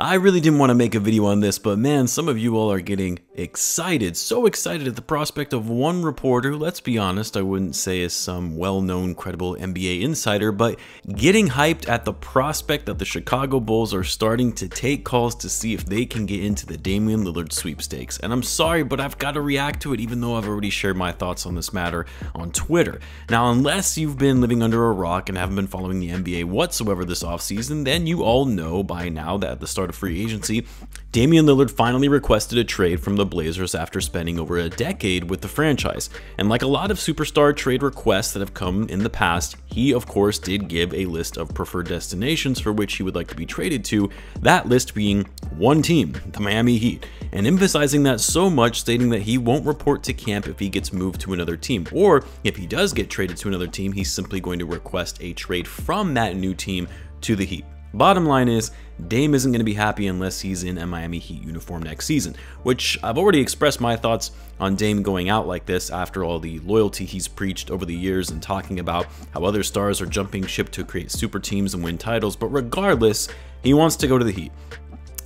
I really didn't want to make a video on this, but man, some of you all are getting excited, so excited at the prospect of one reporter, who, let's be honest, I wouldn't say is some well-known credible NBA insider, but getting hyped at the prospect that the Chicago Bulls are starting to take calls to see if they can get into the Damian Lillard sweepstakes. And I'm sorry, but I've got to react to it even though I've already shared my thoughts on this matter on Twitter. Now, unless you've been living under a rock and haven't been following the NBA whatsoever this offseason, then you all know by now that at the start of free agency, Damian Lillard finally requested a trade from the Blazers after spending over a decade with the franchise. And like a lot of superstar trade requests that have come in the past, he of course did give a list of preferred destinations for which he would like to be traded to, that list being one team, the Miami Heat, and emphasizing that so much, stating that he won't report to camp if he gets moved to another team, or if he does get traded to another team, he's simply going to request a trade from that new team to the Heat. Bottom line is, Dame isn't going to be happy unless he's in a Miami Heat uniform next season, which I've already expressed my thoughts on Dame going out like this after all the loyalty he's preached over the years and talking about how other stars are jumping ship to create super teams and win titles, but regardless, he wants to go to the Heat.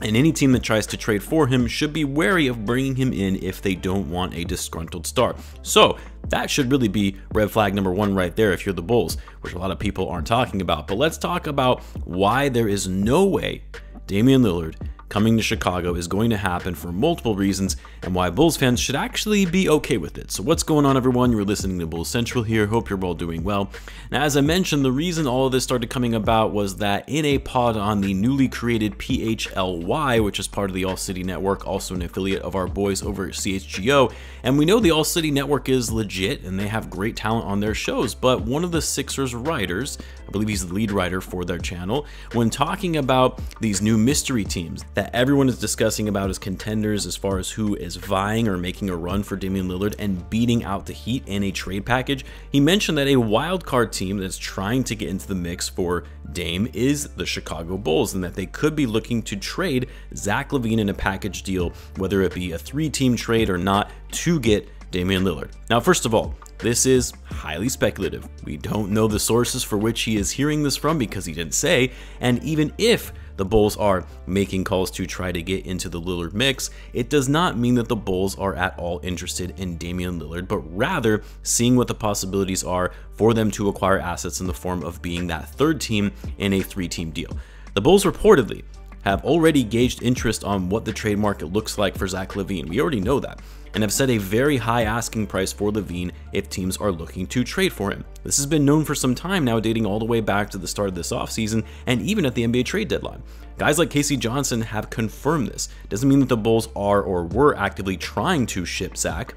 And any team that tries to trade for him should be wary of bringing him in if they don't want a disgruntled star. So that should really be red flag number one right there if you're the Bulls, which a lot of people aren't talking about. But let's talk about why there is no way Damian Lillard coming to Chicago is going to happen for multiple reasons, and why Bulls fans should actually be okay with it. So what's going on, everyone? You're listening to Bulls Central here. Hope you're all doing well. Now, as I mentioned, the reason all of this started coming about was that in a pod on the newly created PHLY, which is part of the All City Network, also an affiliate of our boys over at CHGO, and we know the All City Network is legit and they have great talent on their shows, but one of the Sixers writers, I believe he's the lead writer for their channel, when talking about these new mystery teams that everyone is discussing about as contenders as far as who is vying or making a run for Damian Lillard and beating out the Heat in a trade package, he mentioned that a wild card team that's trying to get into the mix for Dame is the Chicago Bulls, and that they could be looking to trade Zach Lavine in a package deal, whether it be a 3-team trade or not, to get Damian Lillard. Now, first of all, this is highly speculative. We don't know the sources for which he is hearing this from because he didn't say, and even if the Bulls are making calls to try to get into the Lillard mix, it does not mean that the Bulls are at all interested in Damian Lillard, but rather seeing what the possibilities are for them to acquire assets in the form of being that third team in a 3-team deal. The Bulls reportedly have already gauged interest on what the trade market looks like for Zach Lavine. We already know that, and have set a very high asking price for Lavine if teams are looking to trade for him. This has been known for some time now, dating all the way back to the start of this offseason and even at the NBA trade deadline. Guys like Casey Johnson have confirmed this. Doesn't mean that the Bulls are or were actively trying to ship Zach,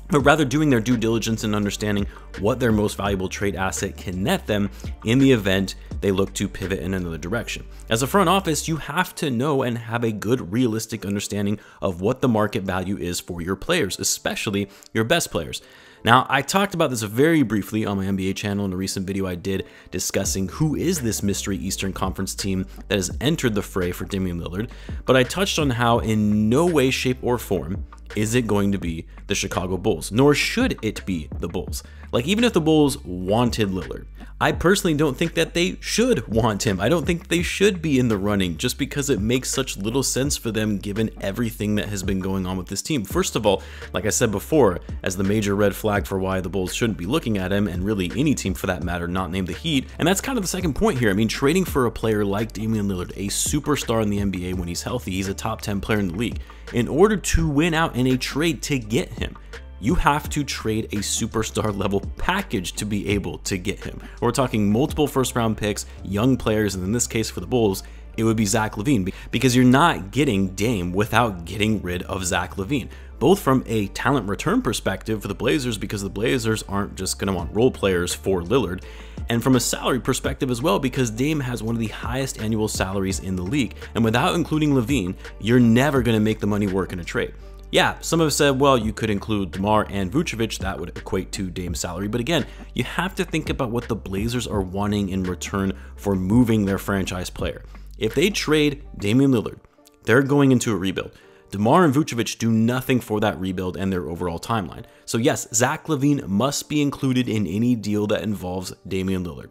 but rather doing their due diligence and understanding what their most valuable trade asset can net them in the event they look to pivot in another direction. As a front office, you have to know and have a good realistic understanding of what the market value is for your players, especially your best players. Now, I talked about this very briefly on my NBA channel in a recent video I did discussing who is this mystery Eastern Conference team that has entered the fray for Damian Lillard, but I touched on how in no way, shape, or form is it going to be the Chicago Bulls, nor should it be the Bulls. Like, even if the Bulls wanted Lillard, I personally don't think that they should want him. I don't think they should be in the running just because it makes such little sense for them given everything that has been going on with this team. First of all, like I said before, as the major red flag for why the Bulls shouldn't be looking at him, and really any team for that matter, not named the Heat, and that's kind of the second point here. I mean, trading for a player like Damian Lillard, a superstar in the NBA when he's healthy, he's a top 10 player in the league, in order to win out in a trade to get him, you have to trade a superstar level package to be able to get him. We're talking multiple first round picks, young players, and in this case for the Bulls, it would be Zach Lavine, because you're not getting Dame without getting rid of Zach Lavine. Both from a talent return perspective for the Blazers, because the Blazers aren't just going to want role players for Lillard, and from a salary perspective as well, because Dame has one of the highest annual salaries in the league, and without including Lavine, you're never going to make the money work in a trade. Yeah, some have said, well, you could include DeMar and Vucevic, that would equate to Dame's salary, but again, you have to think about what the Blazers are wanting in return for moving their franchise player. If they trade Damian Lillard, they're going into a rebuild. DeMar and Vucevic do nothing for that rebuild and their overall timeline. So yes, Zach Lavine must be included in any deal that involves Damian Lillard.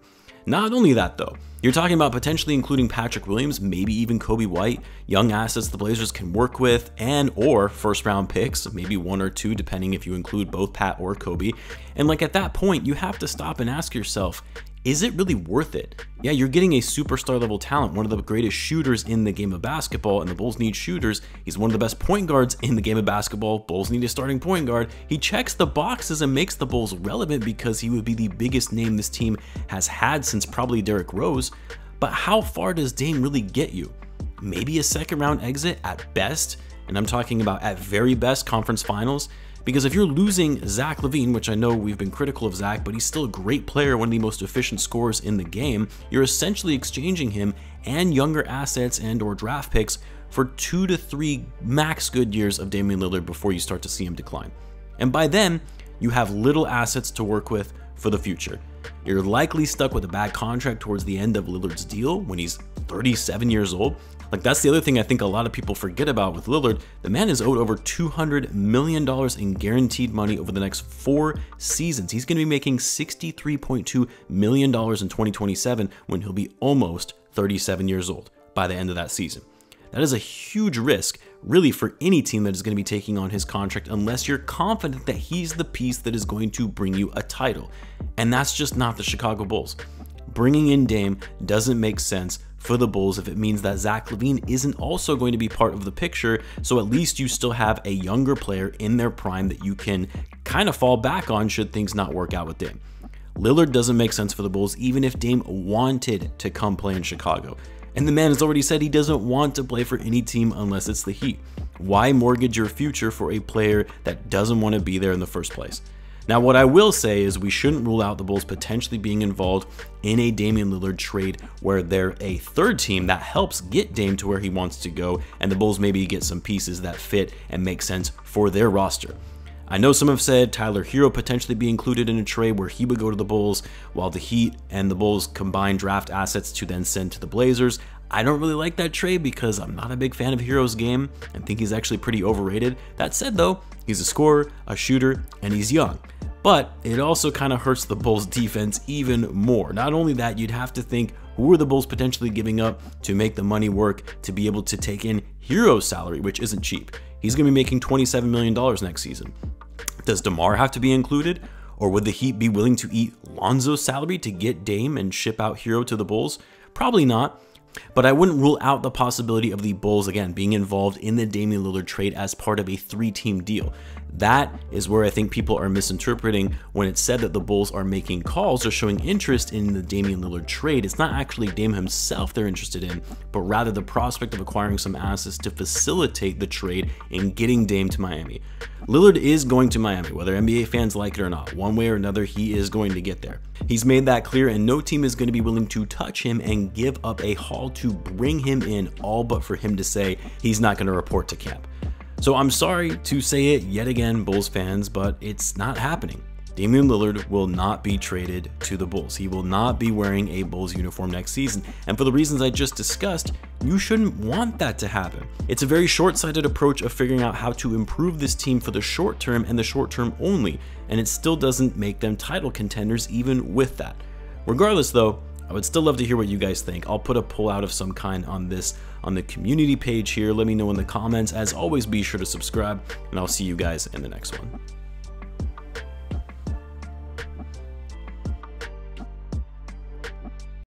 Not only that though, you're talking about potentially including Patrick Williams, maybe even Coby White, young assets the Blazers can work with, and or first round picks, maybe 1 or 2 depending if you include both Pat or Coby. And like at that point, you have to stop and ask yourself, is it really worth it? Yeah, you're getting a superstar level talent, one of the greatest shooters in the game of basketball, and the Bulls need shooters. He's one of the best point guards in the game of basketball. Bulls need a starting point guard. He checks the boxes and makes the Bulls relevant because he would be the biggest name this team has had since probably Derrick Rose. But how far does Dame really get you? Maybe a second round exit at best, and I'm talking about at very best conference finals. Because if you're losing Zach Lavine, which I know we've been critical of Zach, but he's still a great player, one of the most efficient scorers in the game, you're essentially exchanging him and younger assets and or draft picks for 2 to 3 max good years of Damian Lillard before you start to see him decline. And by then, you have little assets to work with for the future. You're likely stuck with a bad contract towards the end of Lillard's deal when he's 37 years old. Like, that's the other thing I think a lot of people forget about with Lillard. The man is owed over $200 million in guaranteed money over the next 4 seasons. He's going to be making $63.2 million in 2027 when he'll be almost 37 years old by the end of that season. That is a huge risk, really, for any team that is going to be taking on his contract unless you're confident that he's the piece that is going to bring you a title. And that's just not the Chicago Bulls. Bringing in Dame doesn't make sense for the Bulls if it means that Zach Lavine isn't also going to be part of the picture, so at least you still have a younger player in their prime that you can kind of fall back on should things not work out with Dame. Lillard doesn't make sense for the Bulls even if Dame wanted to come play in Chicago. And the man has already said he doesn't want to play for any team unless it's the Heat. Why mortgage your future for a player that doesn't want to be there in the first place? Now, what I will say is we shouldn't rule out the Bulls potentially being involved in a Damian Lillard trade where they're a third team that helps get Dame to where he wants to go, and the Bulls maybe get some pieces that fit and make sense for their roster. I know some have said Tyler Hero potentially be included in a trade where he would go to the Bulls while the Heat and the Bulls combine draft assets to then send to the Blazers. I don't really like that trade because I'm not a big fan of Hero's game and think he's actually pretty overrated. That said though, he's a scorer, a shooter, and he's young. But it also kind of hurts the Bulls defense even more. Not only that, you'd have to think, who are the Bulls potentially giving up to make the money work to be able to take in Hero's salary, which isn't cheap. He's going to be making $27 million next season. Does DeMar have to be included? Or would the Heat be willing to eat Lonzo's salary to get Dame and ship out Hero to the Bulls? Probably not. But I wouldn't rule out the possibility of the Bulls, again, being involved in the Damian Lillard trade as part of a 3-team deal. That is where I think people are misinterpreting when it's said that the Bulls are making calls or showing interest in the Damian Lillard trade. It's not actually Dame himself they're interested in, but rather the prospect of acquiring some assets to facilitate the trade and getting Dame to Miami. Lillard is going to Miami, whether NBA fans like it or not. One way or another, he is going to get there. He's made that clear, and no team is going to be willing to touch him and give up a haul to bring him in, all but for him to say he's not going to report to camp. So I'm sorry to say it yet again, Bulls fans, but it's not happening. Damian Lillard will not be traded to the Bulls. He will not be wearing a Bulls uniform next season. And for the reasons I just discussed, you shouldn't want that to happen. It's a very short-sighted approach of figuring out how to improve this team for the short term and the short term only, and it still doesn't make them title contenders even with that. Regardless though, I would still love to hear what you guys think. I'll put a poll out of some kind on this on the community page here. Let me know in the comments. As always, be sure to subscribe, and I'll see you guys in the next one.